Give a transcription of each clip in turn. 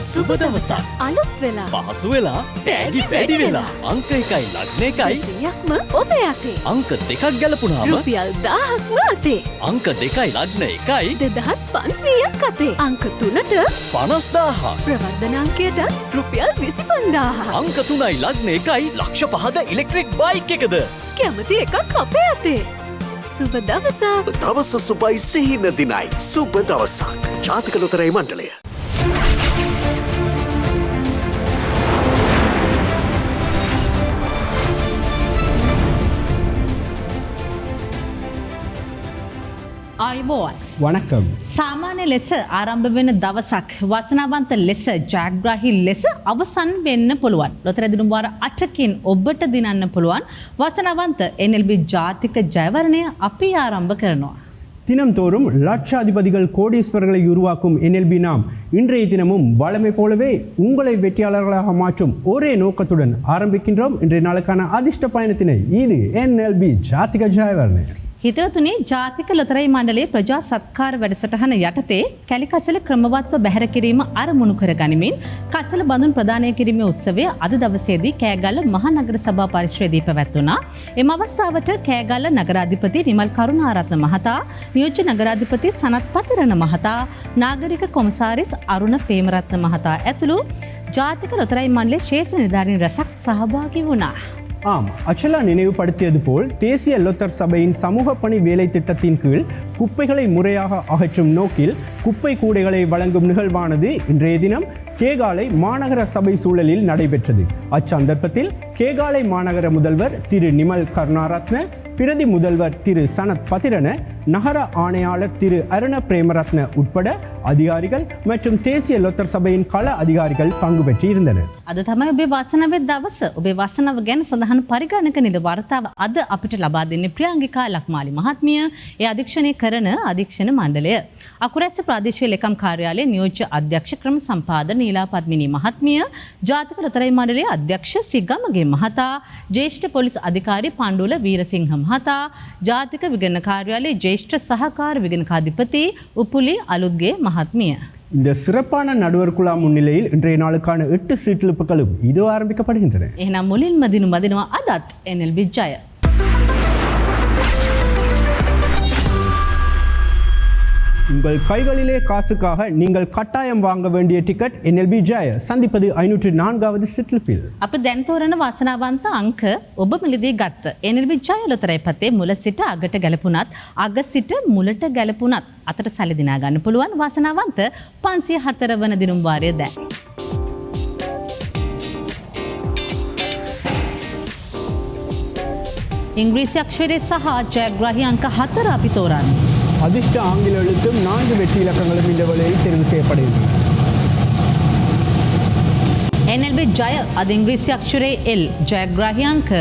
සුබ දවසක්. අලුත් වෙලා පහසු වෙලා තෑගි වැඩි වෙලා අංක 1යි ලග්න 1යි 100ක්ම ඔබ යතේ. අංක 2ක් ගැලපුණාම රුපියල් 1000ක්ම අතේ. අංක 2යි ලග්න 1යි 2500ක් අතේ. අංක 3ට 50000 ප්‍රවර්ධන අංකයට රුපියල් 25000. අංක 3යි ලග්න 1යි ලක්ෂ 5ද ඉලෙක්ට්‍රික් බයික් එකද කැමති එකක් අපේ අතේ. සුබ දවසක්. දවස සුබයි සිහින දිනයි සුබ දවසක්. ජාතික ලොතරැයි මණ්ඩලය. ආයුබෝවන් වණකම්. සාමාන්‍ය ලෙස ආරම්භ වෙන දවසක් වසනාවන්ත ලෙස ජයග්‍රාහී ලෙස අවසන් වෙන්න පුළුවන්. ලොතරැයි දිනුම් වාර 8කින් ඔබට දිනන්න පුළුවන් වසනාවන්ත NLB ஜாතික ஜெயவர்ණය අපි ආරම්භ කරනවා. தினம்தோறும் லட்சாதிபதிகள் கோடீஸ்வரர்களை உருவாக்கும் NLB நாம் இன்றைய தினமும் வழமை போலவே உங்களை வெற்றியாளர்களாக மாற்றும் ஒரே நோக்கத்துடன் ஆரம்பிக்கின்றோம். இன்றைய நாளுக்கான அதிர்ஷ்ட பயணத்தினை இது NLB ஜாතික ජයවර්ණය. හිතවතුනි ජාතික ලොතරැයි මණ්ඩලයේ ප්‍රජා සත්කාර වැඩසටහන යටතේ කැලිකසල ක්‍රමවත්ව බැහැර කිරීම අරමුණු කර ගනිමින් කසල බඳුන් ප්‍රදානය කිරීමේ උත්සවය අද දවසේදී කෑගල්ල මහා නගර සභා පරිශ්‍රයේදී පැවැත්වුණා. එම අවස්ථාවට කෑගල්ල නගරාධිපති නිමල් කරුණාරත්න මහතා, නියෝජ්‍ය නගරාධිපති සනත් පතිරණ මහතා, නාගරික කොමසාරිස් අරුණ ප්‍රේමරත්න මහතා ඇතුළු ජාතික ලොතරැයි මණ්ඩලයේ ශ්‍රේෂ්ඨ නිලධාරීන් රැසක් සහභාගී වුණා. ஆம், அச்சலா நினைவுபடுத்தியது போல் தேசிய லொத்தர் சபையின் சமூக பணி வேலை திட்டத்தின் கீழ் குப்பைகளை முறையாக அகற்றும் நோக்கில் குப்பை கூடைகளை வழங்கும் நிகழ்வானது இன்றைய தினம் கேகாலை மாநகர சபை சூழலில் நடைபெற்றது. அச்சந்தர்ப்பத்தில் கேகாலை மாநகர முதல்வர் திரு நிமல் கருணாரத்ன, பிரதி முதல்வர் திரு சனத் பத்திரன, நகர ஆணையாளர் திரு அருண பிரேமரத்ன உட்பட அதிகாரிகள் மற்றும் தேசிய லொத்தர் சபையின் கள அதிகாரிகள் பங்கு பெற்றிருந்தனர். අද තමයි ඔබේ වාසනාවේ දවස. ඔබේ වාසනාව ගැන සඳහන් පරිගණක නිල වාර්තාව අද අපිට ලබා දෙන්නේ ප්‍රියංගිකා ලක්මාලි මහත්මිය. ඒ අධීක්ෂණය කරන අධීක්ෂණ මණ්ඩලය. අකුරැස්ස ප්‍රාදේශීය ලේකම් කාර්යාලයේ නියෝජ්‍ය අධ්‍යක්ෂ ක්‍රම සම්පාදක නීලා පද්මිනී මහත්මිය, ජාතික ලොතරැයි මණ්ඩලයේ අධ්‍යක්ෂ සිගමගේ මහතා, ජ්‍යෙෂ්ඨ පොලිස් අධිකාරී පණ්ඩුල වීරසිංහ මහතා, ජාතික විගණන කාර්යාලයේ ජ්‍යෙෂ්ඨ සහකාර විගණකාධිපති උපුලි අලුත්ගේ මහත්මිය. இந்த சிறப்பான நடுவர் குழா முன்னிலையில் இன்றைய நாளுக்கான 8 சீட்டிழப்புகளும் இதோ ஆரம்பிக்கப்படுகின்றன. එහෙනම් මුලින්ම දිනු බදිනවා අදත් NLB ජය. உங்கள் கைகளிலே காசுக்காக நீங்கள் கட்டாயம் வாங்க வேண்டிய டிக்கெட் NLB ஜெய சந்திப்பது 504வது සිට්ලිපිල්. අප දැන් තෝරන වාසනාවන්ත අංක ඔබ මිලදී ගත්ත NLB ජය ලොතරැයි පතේ මුල සිට අගට ගැලපුණත් අග සිට මුලට ගැලපුණත් අතට සැලි දිනා ගන්න පුළුවන් වාසනාවන්ත 504 වන දිනුම් වාරය දැන්. ඉංග්‍රීසි අක්ෂරයේ සහ ජයග්‍රාහී අංක 4 අපි තෝරන්නේ. அதிர்ஷ்ட ஆங்கில எழுத்தும் 4 வெற்றி இலக்கங்களும் இந்த வேளையில் தெரிவு செய்யப்படுகின்றன. NLB ජය අද ඉංග්‍රීසි අක්ෂරයේ L ජයග්‍රාහී අංක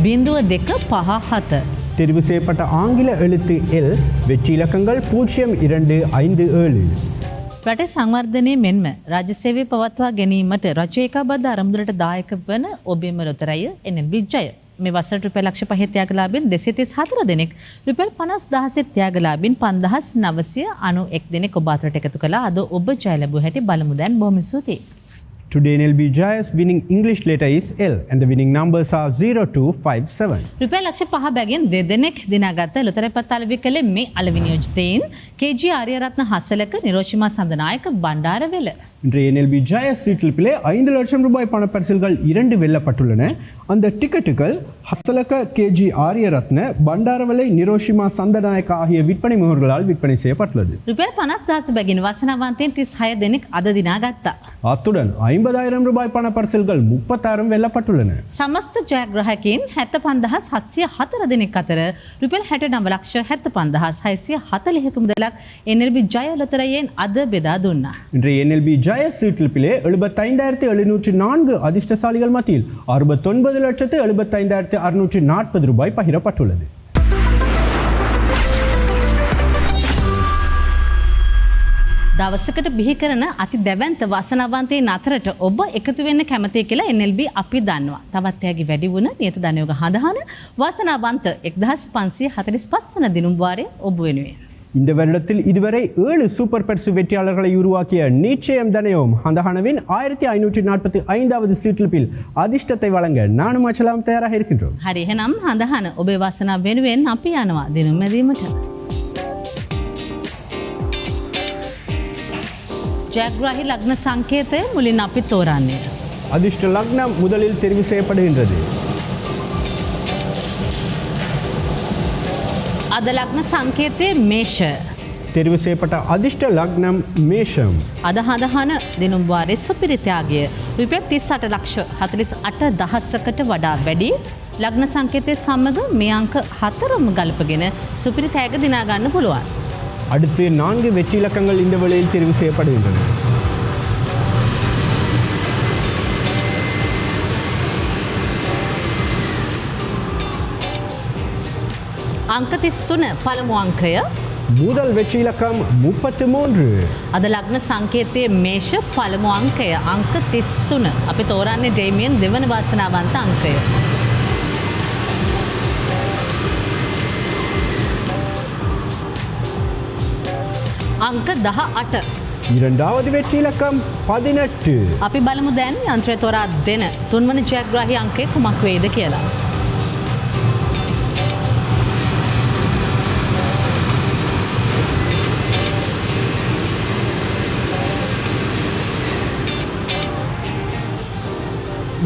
0257. தெரிவு செய்யப்பட்ட ஆங்கில எழுத்து L வெற்றி இலக்கங்கள் 0257. රටේ සංවර්ධනය මෙන්ම රාජ්‍ය සේවය පවත්වා ගැනීමට රජය ඒකාබද්ධ අරමුදලට දායක වන ඔබේම ලොතරැය NLB ජය. මේ වසරට රුපියල් ලක්ෂ 5 ත්‍යාගලාභීන් 234 දෙනෙක්, රුපියල් 50000 ත්‍යාගලාභීන් 5991 දෙනෙක් ඔබ අතරට එකතු කළා. අද ඔබ ජය ලැබුව හැටි බලමු දැන්. බොහොම ස්තුතියි. Today NLB Jaya's winning English letter is L and the winning numbers are 0257. රුපියල් ලක්ෂ 5 බැගින් දෙදෙනෙක් දිනාගත්ත ලොතරැයි පත් අලෙවි කළේ මේ අලෙවි නියෝජිතයින් KG ආර්යරත්න හසලක, නිරෝෂිමා සඳනායක, බණ්ඩාරවෙල. இன்றைய NLB Jaya சீட்டிலிப்பிலே 5 லட்சம் ரூபாய் பணப்பரிசில்கள் 2 வெல்லப்பட்டுள்ளன. அந்த டிக்கெட்டுகள் ஹசலக KG ஆரியரத்ன, பண்டாரவலை, நிரோஷிமா சந்தநாயக்க ஆகிய விற்பனை முகர்களால் விற்பனை செய்யப்பட்டுள்ளது. රුපියල් 50000 බැගින් වාසනාවන්තයන් 36 දෙනෙක් අද දිනාගත්තා. அத்துடன் 50,000 ரூபாய் பணப்பரிசில்கள் 36 வெல்லப்பட்டுள்ளன. සමස්ත ජයග්‍රාහකයන් 75704 දෙනෙක් අතර රුපියල් 697,65640ක මුදලක් NLB ජය ලොතරැයියෙන් අද බෙදා දුන්නා. இன்றைய NLB Jaya சீட்டிலிப்பிலே 75,704 அதிர்ஷ்டசாலிகள் மத்தியில் 69,75,640 ரூபாய் பகிரப்பட்டுள்ளது. දවසකට බිහි කරන අති දැවැන්ත වාසනාවන්තයන් අතරට ඔබ එකතු වෙන්න කැමතියි කියලා NLB අපි දන්නවා. තවත් එයාගේ වැඩි වුණ නියත ධනයෝග හඳහන වාසනාවන්ත 1545 වන දිනුම් වාරයේ ඔබ වෙනුවෙන්. இந்த வருடத்தில் இதுவரை 7 சூப்பர் பரிசு வெற்றியாளர்களை உருவாக்கிய நிச்சயம் தனையோம் ஹந்தஹானவின் 1545வது சீட்லிப்பில் அதிர்ஷ்டத்தை வழங்க நானும் அச்சலாம் தயாராக இருக்கின்றோம். හරි එහෙනම් හඳහන ඔබේ වාසනාව වෙනුවෙන් අපි යනවා දිනුම් මැදීමට. ජයග්‍රාහී ලග්න සංකේතය මුලින් අපි තෝරන්නේ. அதிர்ஷ்ட லக்னம் முதலில் தெரிவு செய்யப்படுகின்றது. අද ලග්න සංකේතයේ මේෂ. தெரிவு செய்யப்பட்ட அதிர்ஷ்ட லக்னம் மேஷம். අද හඳහන දිනුම් වාරයේ සුපිරිත්‍යාගය රුපියල් 38 ලක්ෂ 48 දහසකට වඩා වැඩි ලග්න සංකේතයේ සමග මේ අංක 4ම ගලපගෙන සුපිරිත්‍යාග දිනා ගන්න පුළුවන්. அடுத்து 4 வெற்றி இலக்கங்கள் இந்த வேளையில் தெரிவு செய்யப்படுகின்றன. අංක 33 පළමු අංකය. முதல் வெற்றி இலக்கம் 33. අද ලග්න සංකේතයේ මේෂ පළමු අංකය අංක 33. අපි තෝරන්නේ ඩේමියන් දෙවන වාසනාවන්ත අංකය. අංක 18. இரண்டாவது வெற்றி இலக்கம் 18. අපි බලමු දැන් යන්ත්‍රය තෝරා දෙන තුන්වන ජයග්‍රාහී අංකය කුමක් වේද කියලා.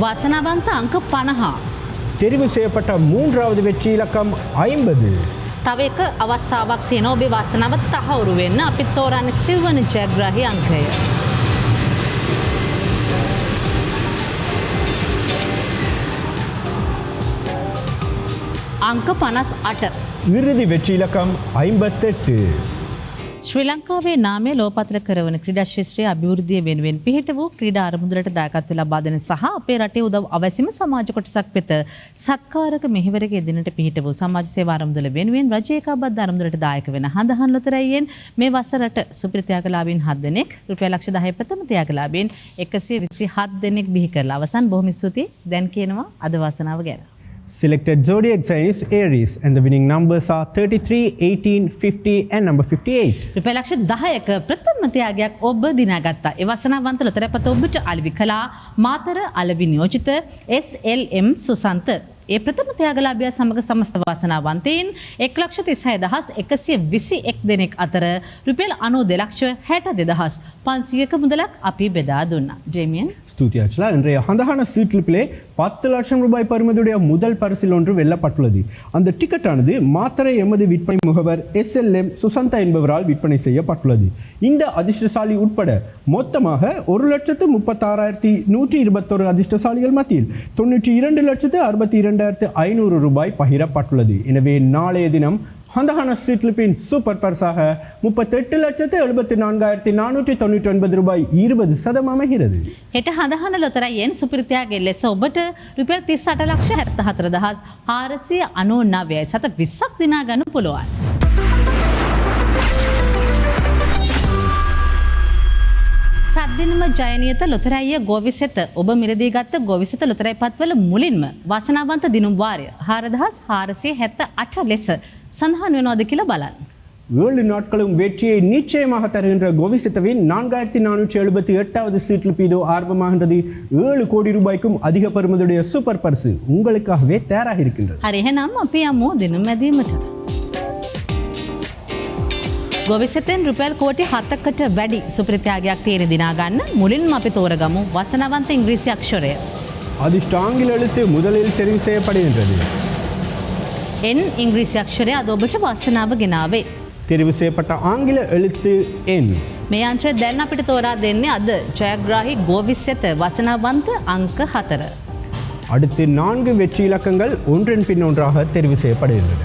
වාසනාවන්ත අංක 50. தெரிவு செய்யப்பட்ட மூன்றாவது வெற்றி இலக்கம் 50. තව එක අවස්ථාවක් තියෙනවා ඔබේ වාසනාව තහවුරු වෙන්න. අපි තෝරන්නේ සිව්වන ජයග්‍රාහී අංකය. අංක 58. இறுதி வெற்றி இலக்கம் 58. ශ්‍රී ලංකාවේ නාමය ලෝපතල කරවන ක්‍රීඩා ශාස්ත්‍රීය අභිවෘද්ධිය වෙනුවෙන් පිහිට වූ ක්‍රීඩා අරමුදලට දායකත්ව ලබා දෙන සහ අපේ රටේ උදව් අවශ්‍යම සමාජ කොටසක් වෙත සත්කාරක මෙහෙවරක යෙදෙනට පිහිට වූ සමාජ සේවා අරමුදල වෙනුවෙන් රජයේ කාබද්ද අරමුදලට දායක වෙන හඳහන් ලොතරැයියෙන් මේ වසරට සුපිරි ත්‍යාගලාභීන් 7 දෙනෙක් රුපියල් ලක්ෂ 10 ප්‍රථම ත්‍යාගලාභීන් 127 දෙනෙක් බිහි කරලා අවසන්. බොහොම ස්තුතියි. දැන් කියනවා අද වාසනාව ගැන. Selected zodiac sign is Aries and the winning numbers are 33, 18, 50 and number 58. රුපියල් ලක්ෂ 10ක ප්‍රථම ත්‍යාගයක් ඔබ දිනාගත්තා. ඒ වාසනාවන්ත ලොතරැපත ඔබට අලෙවි කළා මාතර අලෙවි නියෝජිත SLM සුසන්ත. ඒ ප්‍රථම ත්‍යාගලාභියා සමග සමස්ත වාසනාවන්තයින් 1,36,121 දෙනෙක් අතර රුපියල් 92,62,500ක මුදලක් අපි බෙදා දුන්නා. ජේමියන් ஸ்துதி ஆச்சலா இன்றைய ஹந்தஹான சீட்லிப்பிலே 10 லட்சம் ரூபாய் பரிமதியுடைய முதல் பரிசில் ஒன்று வெல்லப்பட்டுள்ளது. அந்த டிக்கெட் ஆனது மாத்தறை எமது விற்பனை முகவர் SLM சுசந்தா என்பவரால் விற்பனை செய்யப்பட்டுள்ளது. இந்த அதிர்ஷ்டசாலி உட்பட மொத்தமாக 1,36,121 அதிர்ஷ்டசாலிகள் மத்தியில் 92,62,500 ரூபாய் பகிரப்பட்டுள்ளது. எனவே நாளைய தினம் ஹந்தஹான சீட்லிப்பின் சூப்பர் பரிசாக 38,74,499 ரூபாய் 20% அமைகிறது. හෙට හඳහන ලොතරැයියෙන් සුපිරි ත්‍යාගය ලෙස ඔබට රුපියල් 38,74,499 සත 20ක් දිනා ගන්න පුළුවන්. සද්දිනම ජයනියත ලොතරැයිය ගෝවිසෙත ඔබ මිලදී ගත්ත ගෝවිසෙත ලොතරැයි පත්වල මුලින්ම වාසනාවන්ත දිනුම් වාරය 4,478 ලෙස සඳහන් වෙනවද කියලා බලන්න. 7 நாட்களும் வெற்றியை நிச்சயமாக தருகின்ற கோவிசத்தவின் 4,478வது சீட்லிப்பீதோ ஆரம்பமாகின்றது. 7 கோடி ரூபாய்க்கும் அதிக பெறுமதியுடைய சூப்பர் பரிசு உங்களுக்காகவே தயாராக இருக்கின்றது. හරි එහෙනම් අපි යමු දිනුම් මැදීමට. ගොවිසෙතෙන් රුපියල් කෝටි 7කට වැඩි සුපිරි ත්‍යාගයක් තියෙන දිනා ගන්න මුලින්ම අපි තෝරගමු වසනාවන්ත ඉංග්‍රීසි අක්ෂරය. அதிர்ஷ்ட ஆங்கில எழுத்து முதலில் தெரிவு செய்யப்படுகின்றது. N ඉංග්‍රීසි අක්ෂරය අද ඔබට වාසනාව ගෙනාවේ. தெரிவு செய்யப்பட்ட ஆங்கில எழுத்து N. මේ යන්ත්‍රය දැන් අපිට තෝරා දෙන්නේ අද ජයග්‍රාහී ගෝවිසෙත වසනාවන්ත අංක 4. அடுத்து 4 வெற்றி இலக்கங்கள் ஒன்றன் பின் ஒன்றாக தெரிவு செய்யப்படுகின்றன.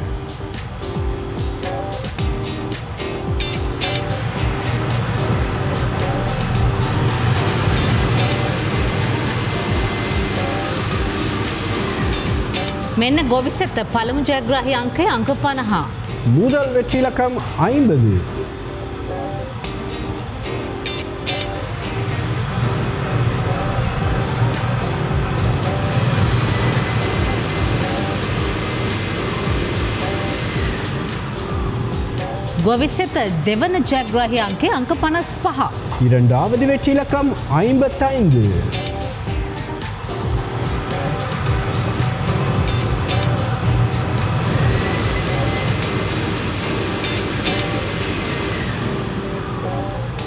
මෙන්න ගෝවිසෙත පළමු ජයග්‍රාහී අංකය අංක 50. முதல் வெற்றி இலக்கம் 50. ගොවිසෙත දෙවන ජයග්‍රාහී අංකය අංක 55. இரண்டாவது வெற்றி இலக்கம் 55.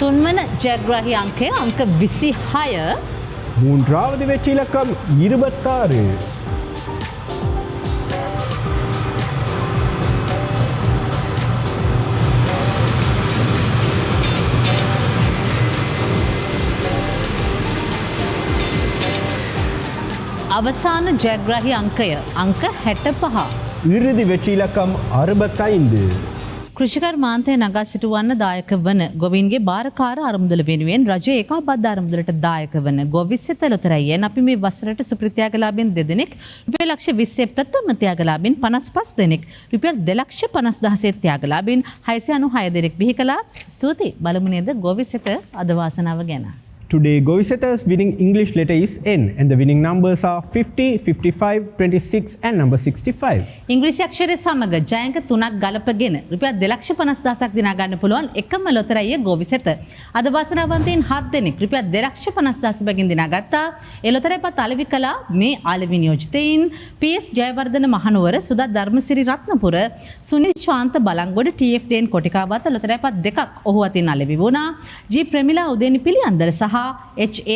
තුන්වන ජයග්‍රාහී අංකය අංක 26. மூன்றாவது வெற்றி இலக்கம் 26. අවසාන ජයග්‍රාහී අංකය අංක 65. இறுதி வெற்றி இலக்கம் 65. කෘෂිකර් මාන්තය නගා සිටුවන්න දායක වන ගොවීන්ගේ භාරකාර අරමුදල වෙනුවෙන් රජය ඒකාබද්ධ අරමුදලට දායක වන ගොවිසෙත ලොතරැයියෙන් අපි මේ වසරට සුප්‍රත්‍යාගලාභීන් 2 දෙනෙක් රුපියල් ලක්ෂ 20 ප්‍රථම ත්‍යාගලාභීන් 55 දෙනෙක් රුපියල් 2,50,000 ත්‍යාගලාභීන් 696 දෙනෙක් බිහි කළා. ස්තුතියි. බලමු නේද ගොවිසෙත අද වාසනාව ගැන. Today, Govisheta's winning English letter is N and the winning numbers are 50, 55, 26 and number 65. ඉංග්‍රීසි අක්ෂරය සමග ජයංක 3ක් ගලපගෙන රුපියල් 2,50,000ක් දිනා ගන්න පුළුවන් එකම ලොතරැයිය ගොවිසෙත. අද වාසනාවන්තයින් 7 දෙනෙක් රුපියල් 2,50,000 බැගින් දිනා ගත්තා. ඒ ලොතරැයිපත් අලෙවි කළා මේ ආලෙවි නියෝජිතයින් PS ජයවර්ධන මහනුවර, සුදත් ධර්මසිරි රත්නපුර, සුනිල් ශාන්ත බලංගොඩ, TF ඩේන් කොටිකාවත ලොතරැයිපත් දෙකක් ඔහු අතින් අලෙවි වුණා. G ප්‍රමිලා උදේනි පිළියන්දල සහ HA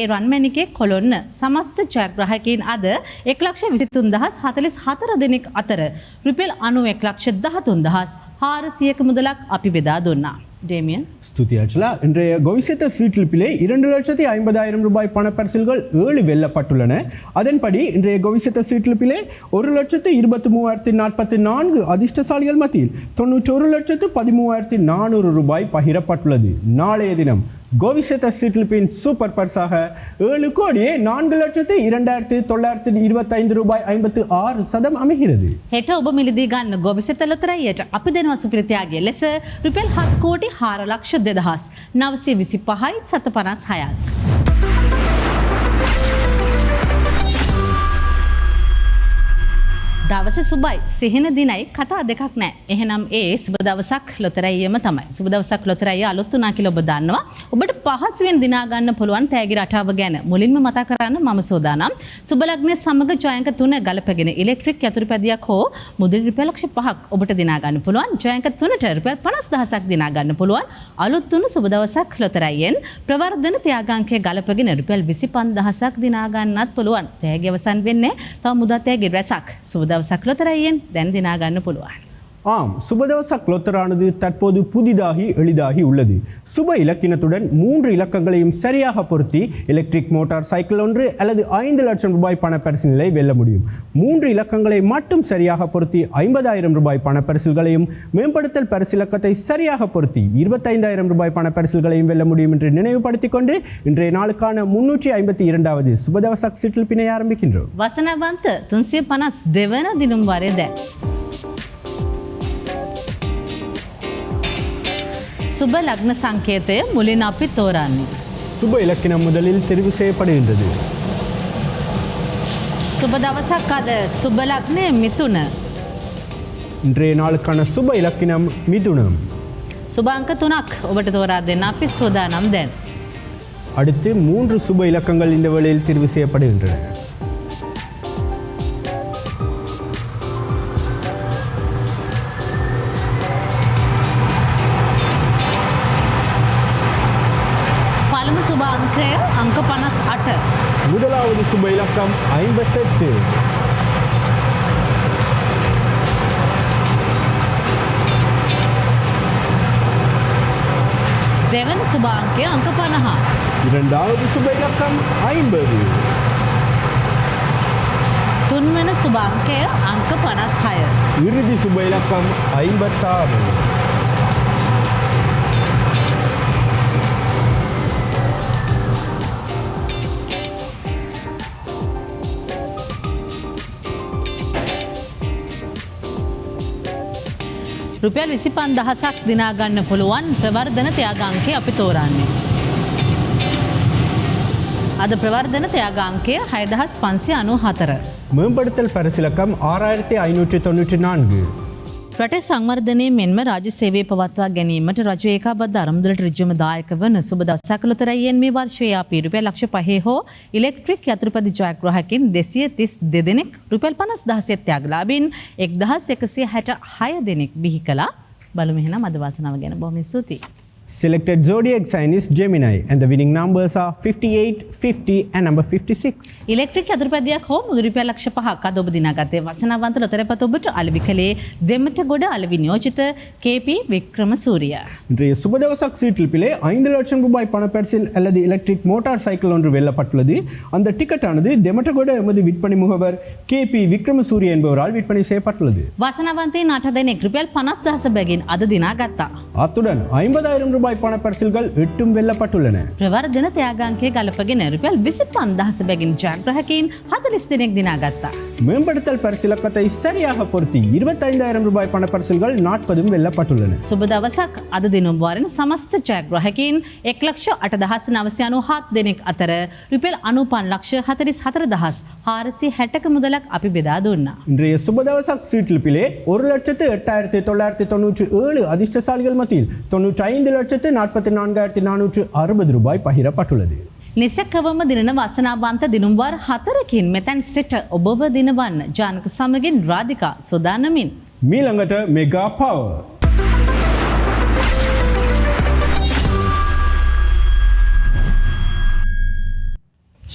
රන්මැණිකේ කොළොන්න සමස්ත ජයග්‍රාහකයින් අද 1,23,044 දෙනෙක් අතර රුපියල් 91,13,400ක මුදලක් අපි බෙදා දුන්නා. டேமியன் ஸ்துதி அச்சலா இன்றைய கோவிசெத்த சீட்டிலிப்பிலே 2,50,000 ரூபாய் பணப்பரிசில்கள் 7 வெல்லப்பட்டுள்ளன. அதன்படி இன்றைய கோவிசெத்த சீட்டிலிப்பிலே 1,23,044 அதிர்ஷ்டசாலிகள் மத்தியில் 91,13,400 ரூபாய் பகிரப்பட்டுள்ளது. நாளைய தினம் கோவிசெத்த சீட்டிலிப்பின் சூப்பர் பரிசாக 7,02,02,925 ரூபாய் 56 அமைகிறது. හෙට ඔබ මිලදී ගන්න ගොවිසෙත ලොතරැයියට අපි දෙනවා සුපිරිත්‍යාගය ලෙස රුපියල් 7,02,925යි 756ක්. දවස සුබයි සිහින දිනයි කතා දෙකක් නෑ. එහෙනම් ඒ සුබ දවසක් ලොතරැයියම තමයි. සුබ දවසක් ලොතරැයිය අලුත් වුණා කියලා ඔබ දන්නවා. ඔබට පහසුවෙන් දිනා ගන්න පුළුවන් තෑගි රටාව ගැන මුලින්ම මතක් කරන්න මම සෝදානම්. සුබ ලග්නය සමග ජයංක 3 ගලපගෙන ඉලෙක්ට්‍රික් යතුරුපැදියක් හෝ මුදල් රුපියල් ලක්ෂ 5ක් ඔබට දිනා ගන්න පුළුවන්. ජයංක 3ට රුපියල් 50,000ක් දිනා ගන්න පුළුවන්. අලුත් වුණු සුබ දවසක් ලොතරැයියෙන් ප්‍රවර්ධන ත්‍යාගාංකය ගලපගෙන රුපියල් 25,000ක් දිනා ගන්නත් පුළුවන්. තෑගි අවසන් වෙන්නේ තව මුදල් තෑගි රැසක්. සුබ දවසක් ලොතරැයියෙන් දැන් දිනා ගන්න පුළුවන්. ஆம், சுபதவசக் லொத்தரானது தற்போது புதிதாகி எளிதாகி உள்ளது. சுப இலக்கினத்துடன் 3 இலக்கங்களையும் சரியாக பொருத்தி எலக்ட்ரிக் மோட்டார் சைக்கிள் ஒன்று அல்லது 5 லட்சம் ரூபாய் பணப்பரிசிலை வெல்ல முடியும். 3 இலக்கங்களை மட்டும் சரியாக பொருத்தி 50,000 ரூபாய் பணப்பரிசில்களையும், மேம்படுத்தல் பரிசிலக்கத்தை சரியாக பொருத்தி 25,000 ரூபாய் பணப்பரிசில்களையும் வெல்ல முடியும் என்று நினைவுபடுத்திக் கொண்டு இன்றைய நாளுக்கான 352வது சுபதவசக் சிற்றில்பினை ஆரம்பிக்கின்றோம். වසනවන්ත 352 වන දිනුම් වරේද සුබ ලග්න සංකේතය මුලින් අපි තෝරන්නේ. சுப இலக்கினம் முதலில் தெரிவு செய்யப்படுகின்றது. සුබ දවසක් අද සුබ ලග්නය මිථුන. இன்றைய நாளுக்கான சுப இலக்கினம் மிதுனம். සුබ අංක 3ක් ඔබට තෝරා දෙන්න අපි සෝදානම් දැන්. அடுத்து 3 சுப இலக்கங்கள் இந்த வேளையில் தெரிவு செய்யப்படுகின்றன. පළමු සුබ අංකය අංක 58. முதலாவது சுப இலக்கம் 58. දෙවන සුබ අංකය අංක 50. இரண்டாவது சுப இலக்கம் 50. තුන්වන සුබ අංකය අංක 56. இறுதி சுப இலக்கம் 56. රුපියල් 25,000ක් දිනා ගන්න පුළුවන් ප්‍රවර්ධන ත්‍යාගාංකය අපි තෝරන්නේ. අද ප්‍රවර්ධන ත්‍යාගාංකය 6,594. மேம்படுத்தல் பரிசிலக்கம் 6,594. රටේ සංවර්ධනය මෙන්ම රාජ්‍ය සේවය පවත්වා ගැනීමට රජය ඒකාබද්ධ අරමුදලට ඍජුවම දායක වන සුබ දවසක් ලොතරැයියෙන් මේ වර්ෂයේ අපි රුපියල් ලක්ෂ 5 හෝ ඉලෙක්ට්‍රික් යතුරුපැදි ජයග්‍රාහකයින් 232 දෙනෙක් රුපියල් 50,000 ත්‍යාගලාභීන් 1166 දෙනෙක් බිහි කළා. බලමු එහෙනම් අද වාසනාව ගැන බොහොම ස්තුතියි. Selected zodiac sign is Gemini and the winning numbers are 58, 50 and number 56. Electric යතුරුපැදියක් හෝ මුදල් රුපියල් ලක්ෂ 5ක් අද ඔබ දිනාගත්තේ වසනාවන්ත ලොතරැපත ඔබට අලෙවි කලේ දෙමටගොඩ අලෙවි නියෝජිත KP වික්‍රමසූරිය. இன்றைய சுபதவசக் சீட்டில் பிள்ளை 5 லட்சம் ரூபாய் பணப்பரிசில் அல்லது எலக்ட்ரிக் மோட்டார் சைக்கிள் ஒன்று வெல்லப்பட்டுள்ளது. அந்த டிக்கெட் ஆனது දෙමටගොඩ எமது விற்பனை முகவர் KP වික්‍රමසූරිය என்பவரால் விற்பனை செய்யப்பட்டுள்ளது. වසනාවන්තයින් 8 දෙනෙක් රුපියල් 50,000 බැගින් අද දිනාගත්තා. அத்துடன் 50,000 ரூபாய் பணப்பரிசில்கள் 8ம் வெல்லப்பட்டுள்ளன. ප්‍රවර්ධන ත්‍යාගාංකය ගලපගෙන රුපියල් 25,000 බැගින් ජයග්‍රාහකයින් 40 දෙනෙක් දිනාගත්තා. மேம்படுத்தல் பரிசிலக்கத்தை சரியாக பொருத்தி 25,000 ரூபாய் பணப்பரிசில்கள் 40ம் வெல்லப்பட்டுள்ளன. සුබ දවසක් අද දිනුම් වාරන සමස්ත ජයග්‍රාහකයින් 1,08,997 දෙනෙක් අතර රුපියල් 95,44,460ක මුදලක් අපි බෙදා දුන්නා. இன்றைய சுபதவசக் சீட்டில் பிள்ளை 1,08,997 அதிர்ஷ்டசாலிகள் மத்தியில் 95,44,460 ரூபாய் பகிரப்பட்டுள்ளது. නිසැකවම දිනන වසනාවන්ත දිනුම්වාර 4කින් මෙතැන් සිට ඔබව දිනවන්න ජානක සමගින් රාධිකා සෝදානමින් මීළඟට මෙගා පවර්.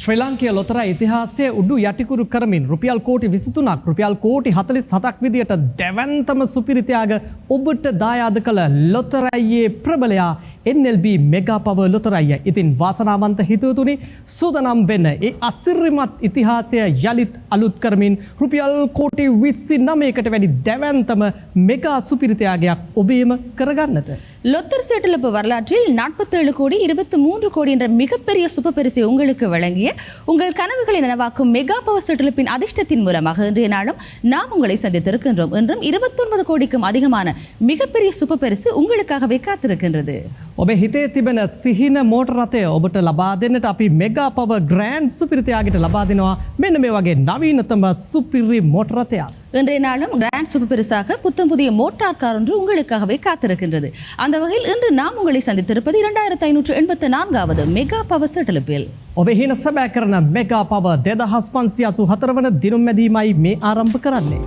ශ්‍රී ලාංකීය ලොතරැයි ඉතිහාසයේ උඩු යටිකුරු කරමින් රුපියල් කෝටි 23ක් රුපියල් කෝටි 47ක් විදියට දැවැන්තම සුපිරිත්‍යාග ඔබට දායාද කළ ලොතරැයියේ ප්‍රබලයා NLB මෙගා පවර් ලොතරැයිය. ඉතින් වාසනාවන්ත හිතවතුනි සූදානම් වෙන්න ඒ අසිරිමත් ඉතිහාසය යලිත් අලුත් කරමින් රුපියල් කෝටි 29කට වැඩි දැවැන්තම මෙගා සුපිරිත්‍යාගයක් ඔබේම කරගන්නට. லொத்தர் சீட்டெழுப்பு வரலாற்றில் 47 கோடி 23 கோடி என்ற மிகப்பெரிய சூப்பர் பரிசை உங்களுக்கு வழங்கிய உங்கள் கனவுகளை நனவாக்கும் மெகா பவர் சீட்டெழுப்பின் அதிர்ஷ்டத்தின் மூலமாக இன்றைய நாளும் நாம் உங்களை சந்தித்திருக்கின்றோம். என்றும் 29 கோடிக்கும் அதிகமான மிகப்பெரிய சூப்பர் பரிசு உங்களுக்காகவே காத்திருக்கின்றது. ඔබේ හිතේ තිබෙන සිහින මෝටර් රථය ඔබට ලබා දෙන්නට අපි මෙගා පවර් ග්‍රෑන්ඩ් සුපිරිත්‍යාගයට ලබා දෙනවා මෙන්න මේ වගේ නවීනතම සුපිරි මෝටර් රථයක්. இன்றைய நாளும் கிராண்ட் சூப்பர் பரிசாக புத்தம் புதிய மோட்டார் கார் ஒன்று உங்களுக்காகவே காத்திருக்கின்றது. அந்த வகையில் இன்று நாம் உங்களை சந்தித்திருப்பது 2584வது மெகா பவர் சீட்டெழுப்பில். ඔබේ හින සැබෑ කරන මෙගා පවර් 2584 වන දිනුම් මැදීමයි මේ ආරම්භ කරන්නේ.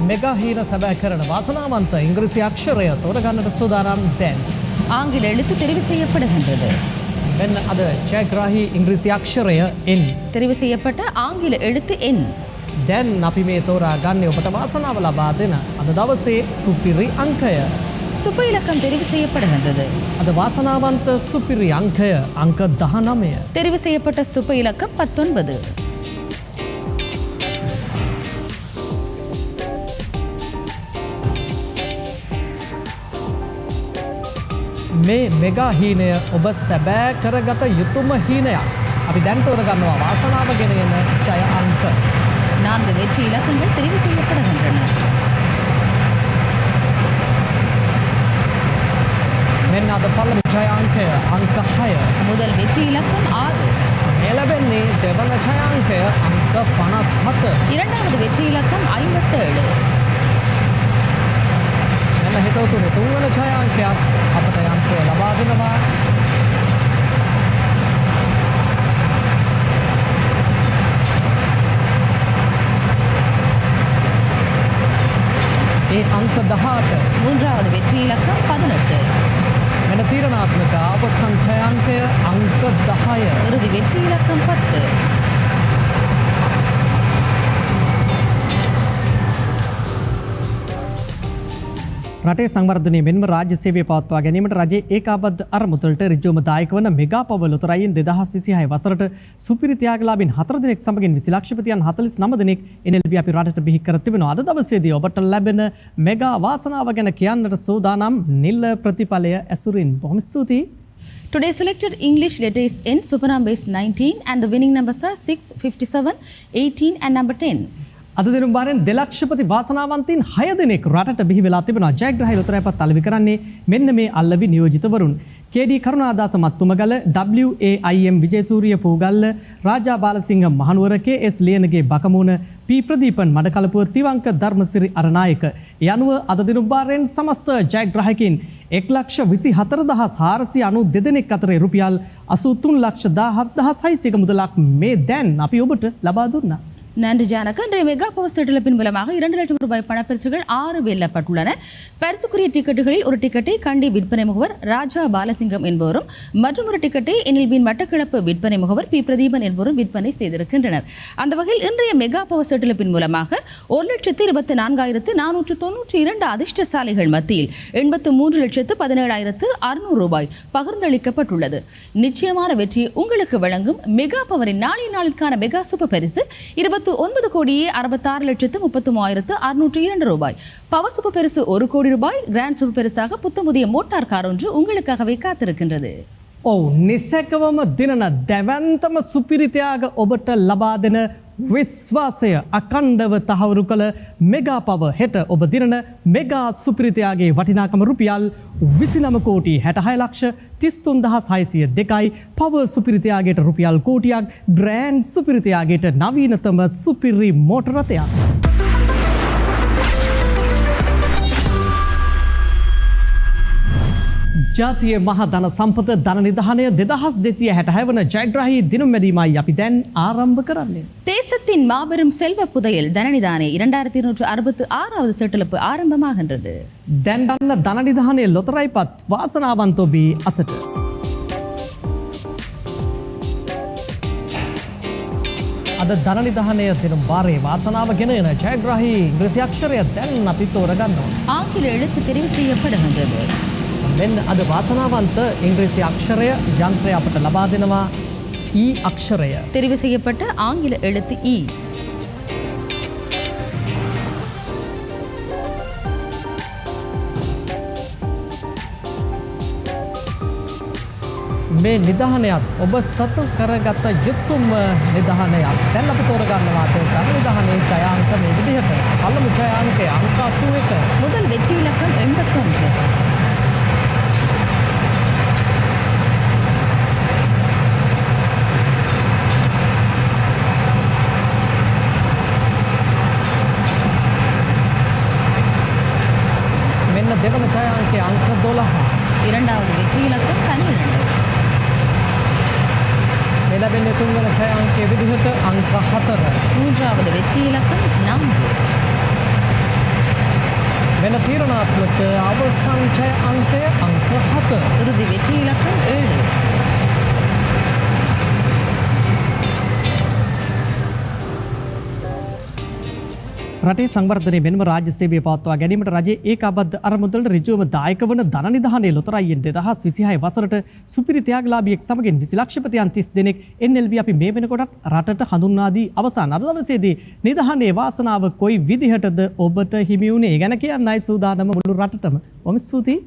මෙගා හීන සැබෑ කරන වාසනාවන්ත ඉංග්‍රීසි අක්ෂරය තෝරගන්නට සූදානම් දැන්. ஆங்கில எழுத்து தெரிவு செய்யப்படுகின்றது. මෙන්න අද ජයග්‍රාහී ඉංග්‍රීසි අක්ෂරය N. தெரிவு செய்யப்பட்ட ஆங்கில எழுத்து N. දැන් අපි මේ තෝරා ගන්නේ ඔබට වාසනාව ලබා දෙන අද දවසේ සුපිරි අංකය. சுப இலக்கம் தெரிவு செய்யப்படுகின்றது. අද වාසනාවන්ත සුපිරි අංකය අංක 19. தெரிவு செய்யப்பட்ட சுப இலக்கம் 19. මේ මෙගා හීනය ඔබ සැබෑ කරගත යුතුම හීනයක්. අපි දැන් තෝරගන්නවා වාසනාව ගෙන එන ජය අංක. 4 வெற்றி இலக்கங்கள் தெரிவு செய்யப்படுகின்றன. මෙන්න අද පළමු ජය අංකය අංක 6. முதல் வெற்றி இலக்கம் 6. එළවෙන්නේ දෙවන ජය අංකය අංක 57. இரண்டாவது வெற்றி இலக்கம் 57. මෙන්න හිතවතුනි තුන්වන ජය අංකයක් අපට අංකය ලබා දෙනවා. ඒ අංක 18. மூன்றாவது வெற்றி இலக்கம் 18. මෙන්න තීරණාත්මක අවසන් ජය අංකය අංක 10. இறுதி வெற்றி இலக்கம் 10. රටේ සංවර්ධනය මෙන්ම රාජ්‍ය සේවය පවත්වා ගැනීමට රජයේ ඒකාබද්ධ අරමුදලට ඍජුවම දායක වන මෙගා පවර් ලොතරැයින් 2026 වසරට සුපිරි ත්‍යාගලාභීන් 4 දෙනෙක් සමගින් 20 ලක්ෂපතියන් 49 දෙනෙක් NLB අපි රටට බිහි කර තිබෙනවා. අද දවසේදී ඔබට ලැබෙන මෙගා වාසනාව ගැන කියන්නට සූදානම් නිල ප්‍රතිඵලය ඇසුරින්. බොහොම ස්තුතියි. Today selected English letter is N, super number is 19 and the winning numbers are 6, 57, 18 and number 10. අද දින බාරෙන් දෙලක්ෂපති වාසනාවන්තයින් 6 දෙනෙක් රටට බිහි වෙලා තිබෙනවා. ජයග්‍රහී ලොතරැයිපත් අලෙවි කරන්නේ මෙන්න මේ අල්ලවි නියෝජිතවරුන්. කේ.ඩී. කරුණාදාස මත්තුමගල, WAIM විජේසූරිය පූගල්ල, රාජා බාලසිංහ මහනුවර, KS ලියනගේ බකමුණ, P ප්‍රදීපන් මඩකලපුව, තිවංක ධර්මසිරි අරනායක. යනුව අද දින බාරෙන් සමස්ත ජයග්‍රාහකයින් 1,24,492 දෙනෙක් අතරේ රුපියල් 83,17,600 මුදලක් මේ දැන් අපි ඔබට ලබා දුන්නා. நன்றி ஜானக இன்றைய மெகா பவர் செட்டிலப்பின் மூலமாக 2 லட்சம் ரூபாய் பணப்பரிசுகள் 6 வெல்லப்பட்டுள்ளன. பரிசுக்குரிய டிக்கெட்டுகளில் ஒரு டிக்கெட்டை கண்டி விற்பனை முகவர் ராஜா பாலசிங்கம் என்பவரும் மற்றும் ஒரு டிக்கெட்டை என்எல்பியின் மட்டக்களப்பு விற்பனை முகவர் பி பிரதீபன் என்பவரும் விற்பனை செய்திருக்கின்றனர். அந்த வகையில் இன்றைய மெகா பவர் செட்டிலப்பின் மூலமாக 1,24,492 அதிர்ஷ்டசாலிகள் மத்தியில் 83,17,600 ரூபாய் பகிர்ந்தளிக்கப்பட்டுள்ளது. நிச்சயமான வெற்றி உங்களுக்கு வழங்கும் மெகா பவரின் நாளை நாளுக்கான மெகா சூப்பர் பரிசு 29,66,33,602 ரூபாய். பவர் சூப்பர் பரிசு 1 கோடி ரூபாய். கிராண்ட் சூப்பர் பரிசாக புத்தமுதிய மோட்டார் கார் ஒன்று உங்களுக்காகவே காத்திருக்கின்றது. නිසැකවම දිනන දැවන්තම සුපිරිතයාග ඔබට ලබා දෙන විශ්වාසය අකණ්ඩව තහවුරු කළ මෙගා පව හෙට ඔබ දිනන මෙගා සුපිරිතයාගේ වටිනාකම රුපියල් 29 කෝටි 66 ලක්ෂ 33,602යි. පව සුපිරිතයාගේට රුපියල් කෝටියක්, ග්‍රෑන්ඩ් සුපිරිතයාගේට නවීනතම සුපිරි මෝටර රථයක්. ජාතිය මහා ධන සම්පත ධන නිධානය 2266 වන ජයග්‍රාහී දිනුම් මැදීමයි අපි දැන් ආරම්භ කරන්නේ. தேசத்தின் மாபெரும் செல்வ புதையல் தனநிதானே 2266வது செட்டிலப்பு ஆரம்பமாகின்றது. දැන් ගන්න ධන නිධානය ලොතරැයිපත් වාසනාවන්ත ඔබේ අතට. අද ධන නිධානය දිනුම් වාරයේ වාසනාව ගෙන එන ජයග්‍රාහී ඉංග්‍රීසි අක්ෂරය දැන් අපි තෝරගන්නවා. ஆங்கில எழுத்து தெரிவு செய்யப்படுகின்றது. මෙන්න අද වාසනාවන්ත ඉංග්‍රීසි අක්ෂරය යන්ත්‍රය අපට ලබා දෙනවා ඊ අක්ෂරය. தெரிவு செய்யப்பட்ட ஆங்கில எழுத்து இ. මේ නිධානයත් ඔබ සතු කරගත යුතුම නිධානයක්. දැන් අපි තෝරගන්නවා ධන නිධානයේ ජයාංක මේ විදිහට. පළමු ජයාංකය අංක 81. முதல் வெற்றி இலக்கம் 81. දෙවන ජයාංකය අංක 12. இரண்டாவது வெற்றி இலக்கம் 12. මේ ලැබෙන්නේ තුන්වන ජයාංකයේ විදිහට අංක 4. மூன்றாவது வெற்றி இலக்கம் 4. මෙන්න තීරණාත්මක අවසන් ජය අංකය අංක 7. இறுதி வெற்றி இலக்கம் 7. රටේ සංවර්ධනය මෙන්ම රාජ්‍ය සේවය පවත්වා ගැනීමට රජයේ ඒකාබද්ධ අරමුදලට ඍජුවම දායක වන ධන නිධානයේ ලොතරැයියෙන් 2026 වසරට සුපිරි ත්‍යාගලාභියෙක් සමගින් 20 ලක්ෂපතියන් 30 දෙනෙක් NLB අපි මේ වෙනකොටත් රටට හඳුන්වා දී අවසන් අද දවසේදී නිධානයේ වාසනාව කොයි විදිහටද ඔබට හිමි වුණේ ගැන කියන්නයි සූදානම මුළු රටටම. ඔබ ස්තුතියි.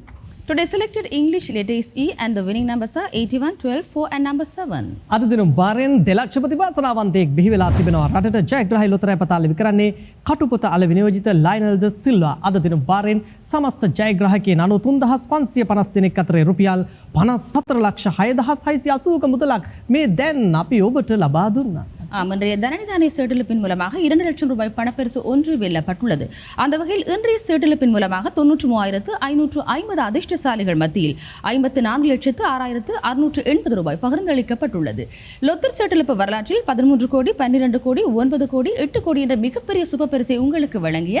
Today selected English letter is E and the winning numbers are 81, 12, 4 and number 7. අද දින බාරෙන් දෙලක්ෂපති වාසනාවන්තයෙක් බිහි වෙලා තිබෙනවා. රටට ජයග්‍රාහී ලොතරැයිපත අලෙවි කරන්නේ කටුපොත අලෙවි නියෝජිත ලයනල් ද සිල්වා. අද දින බාරෙන් සමස්ත ජයග්‍රාහකයන් 93,550 දෙනෙක් අතරේ රුපියල් 54,06,680ක මුදලක් මේ දැන් අපි ඔබට ලබා දුන්නා. இன்றைய தனநிதானே செட்டிலப்பின் மூலமாக 2 லட்சம் ரூபாய் பணப்பரிசு ஒன்று வெல்லப்பட்டுள்ளது. அந்த வகையில் இன்றைய செட்டிலப்பின் மூலமாக 93,550 அதிர்ஷ்டசாலிகள் மத்தியில் 54,06,680 ரூபாய் பகிர்ந்தளிக்கப்பட்டுள்ளது. லொத்தர் செட்டிலப்பு வரலாற்றில் 13 கோடி, 12 கோடி, 9 கோடி, 8 கோடி என்ற மிகப்பெரிய சூப்பர் பரிசை உங்களுக்கு வழங்கிய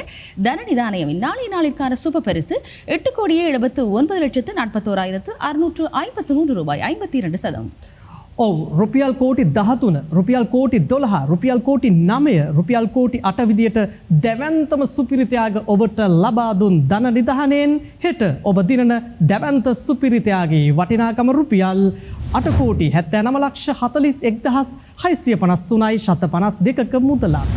தனநிதானயமின் நாளைய நாளிற்கான சூப்பர் பரிசு 8,79,41,653 ரூபாய் 52%. රුපියල් කෝටි 13, රුපියල් කෝටි 12, රුපියල් කෝටි 9, රුපියල් කෝටි 8 විදියට දැවැන්තම සුපිරිතයාග ඔබට ලබා දුන් ධන නිධානයෙන් හෙට ඔබ දිනන දැවැන්ත සුපිරිතයාගේ වටිනාකම රුපියල් 8 කෝටි 79 ලක්ෂ 41,653යි 752ක මුදලක්.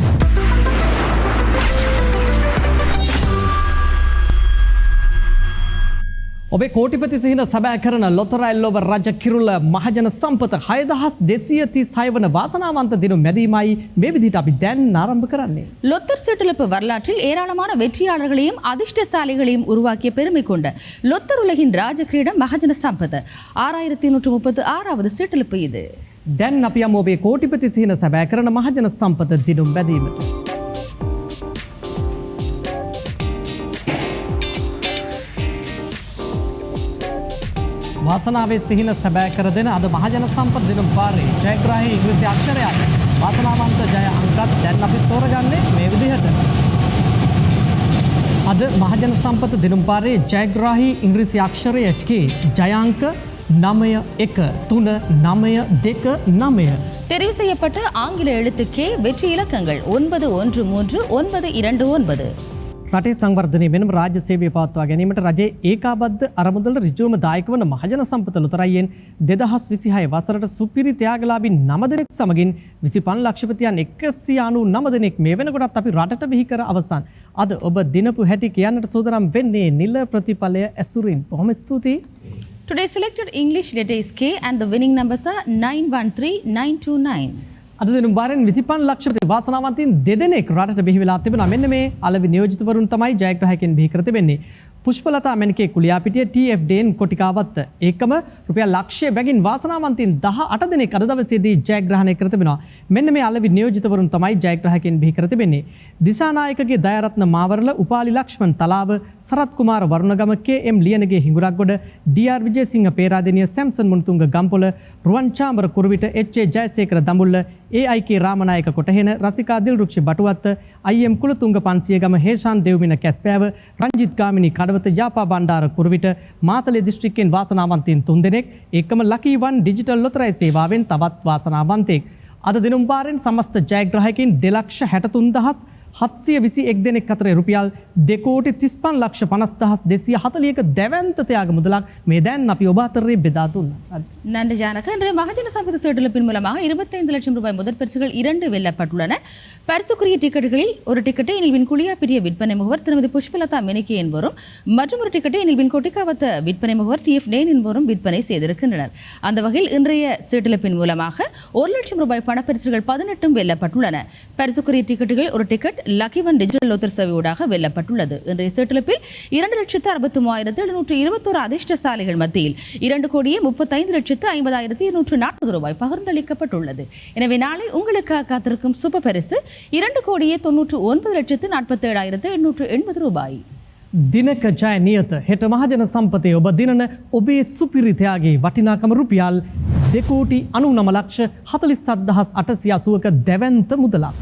ඔබේ කෝටිපති සිහින සැබෑ කරන ලොතර එල්ලොව රජ කිරුළ මහජන සම්පත 6236 වන වාසනාවන්ත දිනු මැදීමයි මේ විදිහට අපි දැන් ආරම්භ කරන්නේ. லொத்தர் சீட்டெழுப்பு வரலாற்றில் ஏராளமான வெற்றியாளர்களையும் அதிர்ஷ்டசாலிகளையும் உருவாக்கிய பெருமை கொண்ட லொத்தர் உலகின் ராஜகிரீடம் மகஜன சம்பத் 6136வது சீட்டெழுப்பு இது. දැන් අපි යමු ඔබේ කෝටිපති සිහින සැබෑ කරන මහජන සම්පත දිනු මැදීමට. වාසනාවේ සිහින සැබෑ කර දෙන අද මහජන සම්පත් දිනුම් පාරේ ජයග්‍රාහී ඉංග්‍රීසි අක්ෂරයක් වාසනාවන්ත ජය අංකත් දැන් අපි තෝරගන්නේ මේ විදිහට. අද මහජන සම්පත් දිනුම් පාරේ ජයග්‍රාහී ඉංග්‍රීසි අක්ෂරය K ජයාංක 913929. தெரிவு செய்யப்பட்ட ஆங்கில எழுத்து K வெற்றி இலக்கங்கள் 913929. රටේ සංවර්ධනය වෙනම රාජ්‍ය සේවය පවත්වා ගැනීමට රජයේ ඒකාබද්ධ අරමුදල ඍජුවම දායක වන මහජන සම්පත ලොතරැයියෙන් 2026 වසරට සුපිරි ත්‍යාගලාභී 9 දෙනෙක් සමගින් 25 ලක්ෂපතියන් 199 දෙනෙක් මේ වෙනකොටත් අපි රටට බිහි කර අවසන්. අද ඔබ දිනපු හැටි කියන්නට සූදානම් වෙන්නේ නිල ප්‍රතිඵලය ඇසුරින්. බොහොම ස්තුතියි. Today selected English letter is K and the winning numbers are 913929. අද දිනුම් බාරෙන් 25 ලක්ෂපති වාසනාවන්තයින් දෙදෙනෙක් රටට බිහි වෙලා තිබෙනවා. මෙන්න මේ අලෙවි නියෝජිතවරුන් තමයි ජයග්‍රාහකයන් බිහි කර තිබෙන්නේ. පුෂ්පලතා මැණිකේ කුලියාපිටිය TF-ඩේන් කොටිකාවත්ත ඒකම රුපියල් ලක්ෂය බැගින් වාසනාවන්තයින් 18 දෙනෙක් අද දවසේදී ජයග්‍රහණය කර තිබෙනවා. මෙන්න මේ අලෙවි නියෝජිතවරුන් තමයි ජයග්‍රාහකයන් බිහි කර තිබෙන්නේ. දිසානායකගේ Dayaratne Mawarala Upali Lakshman Talawa Sarath Kumara Warunagama KM Liyanage Hingurakgoda DR Wijesinghe Peradeniya Samson Munatunga Gampola Ruwan Chamara Kuruwita HA Jayasekara Dambulla AIK Ramanayake Kotahena Rasika Dilruksha Batuwatta IM Kulatunga 500 ගම හේෂාන් දෙව්මින කැස්පෑව රංජිත් ගාමිණී කඩවත යාපා බණ්ඩාර කුරුවිට මාතලේ දිස්ත්‍රික්කෙන් වාසනාවන්තයින් 3 දෙනෙක් එකම ලකී වන් ඩිජිටල් ලොතරැයි සේවාවෙන් තවත් වාසනාවන්තයෙක්. අද දිනුම් පාරෙන් සමස්ත ජයග්‍රාහකයින් 2,63,721 දෙනෙක් අතරේ රුපියල් 2,35,50,240ක දැවැන්ත ත්‍යාග මුදලක් මේ දැන් අපි ඔබ අතරේ බෙදා දුන්නා. நன்றி ஜானக. இன்றைய மகஜன சம்பத் சீட்டெழுப்பின் மூலமாக 25 லட்சம் ரூபாய் முதற் பரிசுகள் 2 வெல்லப்பட்டுள்ளன. பரிசுக்குரிய டிக்கெட்டுகளில் ஒரு டிக்கெட்டை இனில்வின் குளியாப்பிரிய விற்பனை முகவர் திருமதி புஷ்பலதா மெனிக்கே என்பவரும் மற்றும் ஒரு டிக்கெட்டை இனில்வின் கொட்டிக்காவத்த விற்பனை முகவர் TF-டேன் என்பவரும் விற்பனை செய்திருக்கின்றனர். அந்த வகையில் இன்றைய சீட்டெழுப்பின் மூலமாக 1 லட்சம் ரூபாய் பணப்பரிசுகள் 18 வெல்லப்பட்டுள்ளன. பரிசுக்குரிய டிக்கெட்டுகள் ஒரு ticket lucky one digital lottery சேவையூடாக வெல்லப்பட்டுள்ளது. இன்றைய சீட்டெழுப்பில் 2,63,721 அதிர்ஷ்டசாலிகள் மத்தியில் 2,35,50,240 ரூபாய் பகிர்ந்தளிக்கப்பட்டுள்ளது. எனவே நாளை உங்களுக்காக காத்திருக்கும் சூப்பர் பரிசு 2,99,47,880 ரூபாய். දිනක ජය නියත හෙට මහජන සම්පතේ ඔබ දිනන ඔබේ සුපිරි ත්‍යාගයේ වටිනාකම රුපියල් 2,99,47,880ක දැවැන්ත මුදලක්.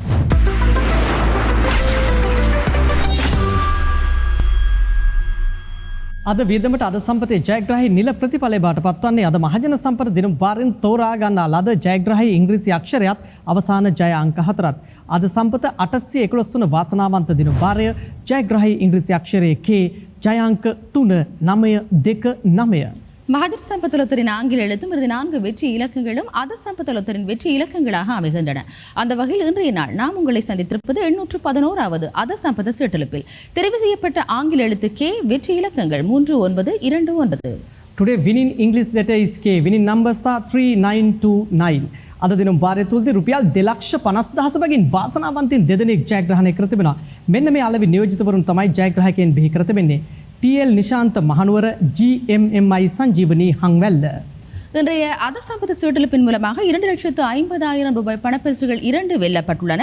අද වියදමට අද සම්පතේ ජයග්‍රාහී නිල ප්‍රතිඵලය බවට පත්වන්නේ අද මහජන සම්පත දිනුම් පාරෙන් තෝරා ගන්නා ලද ජයග්‍රාහී ඉංග්‍රීසි අක්ෂරයත් අවසාන ජය අංක 4ත් අද සම්පත 811 වන වාසනාවන්ත දිනුම් පාරය ජයග්‍රාහී ඉංග්‍රීසි අක්ෂරයේ K ජය අංක 3929. மகஜன சம்பத் லொத்தரின் ஆங்கில எழுத்தும் இறுதி 4 வெற்றி இலக்கங்களும் அத சம்பத் லொத்தரின் வெற்றி இலக்கங்களாக அமைகின்றன. அந்த வகையில் இன்றைய நாள் நாம் உங்களை சந்தித்திருப்பது 811வது அத சம்பத் சீட்டெழுப்பில் தெரிவு செய்யப்பட்ட ஆங்கில எழுத்து K வெற்றி இலக்கங்கள் 3929. Today winning English letter is K. Winning numbers are 3929. අද දිනුම් වාරය තුලදී රුපියල් 2,50,000 බැගින් වාසනාවන්තයින් දෙදෙනෙක් ජයග්‍රහණය කර තිබෙනවා. මෙන්න මේ අලෙවි නියෝජිතවරුන් තමයි ජයග්‍රාහකයන් බිහි කර තිබෙන්නේ. TL Nishantha Mahanuwara GMMI Sanjeewani Hanwella. இன்றைய அத சம்பத் சீட்டெழுப்பின் மூலமாக 2,50,000 ரூபாய் பணப்பரிசுகள் 2 வெல்லப்பட்டுள்ளன.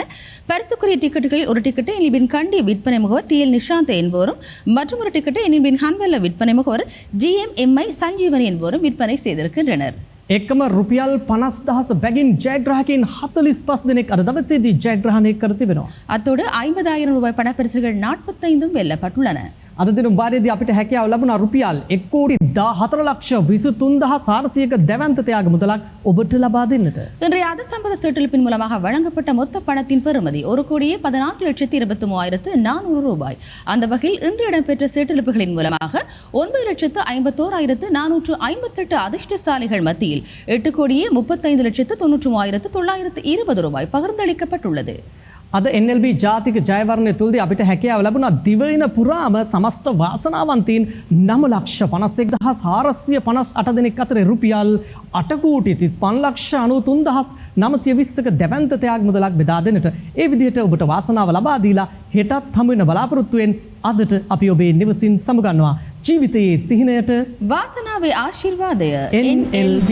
பரிசுக்குரிய டிக்கெட்டுகளில் ஒரு டிக்கெட்டை இனில்பின் கண்டி விற்பனை முகவர் TL நிஷாந்த் என்பவரும் மற்றும் ஒரு டிக்கெட்டை இனில்பின் ஹன்வெல்ல விற்பனை முகவர் GMMI සංජීවනී என்பவரும் விற்பனை செய்திருக்கின்றனர். එකම රුපියල් 50,000 බැගින් ජයග්‍රාහකයන් 45 දෙනෙක් අද දවසේදී ජයග්‍රහණය කර තිබෙනවා. அத்தோடு 50,000 ரூபாய் பணப்பரிசுகள் 45 வெல்லப்பட்டுள்ளன. අද දිනුම් වාරයේදී අපිට හැකියාව ලැබුණා රුපියල් 1,04,23,400ක දැවැන්ත ත්‍යාග මුදලක් ඔබට ලබා දෙන්නට. இன்றைய அத சம்பத் சீட்டெழுப்பின் மூலமாக வழங்கப்பட்ட மொத்த பணத்தின் பெறுமதி 1,14,23,400 ரூபாய். அந்த வகையில் இன்று இடம்பெற்ற சீட்டெழுப்புகளின் மூலமாக 9,51,458 அதிர்ஷ்டசாலிகள் மத்தியில் 8,35,93,920 ரூபாய் பகிர்ந்தளிக்கப்பட்டுள்ளது. අද NLB ජාතික ජයවර්ණය තුළදී අපිට හැකියාව ලැබුණා දිවයින පුරාම සමස්ත වාසනාවන්තීන් 9,56,458 දෙනෙක් අතර රුපියල් 8,35,93,920ක දැවැන්ත ත්‍යාග මුදලක් බෙදා දෙන්නට ඒ විදිහට ඔබට වාසනාව ලබා දීලා හෙටත් හමු වෙන බලාපොරොත්තුවෙන් අදට අපි ඔබේ නිවසින් සමුගන්නවා ජීවිතයේ සිහිනයට වාසනාවේ ආශිර්වාදය NLB.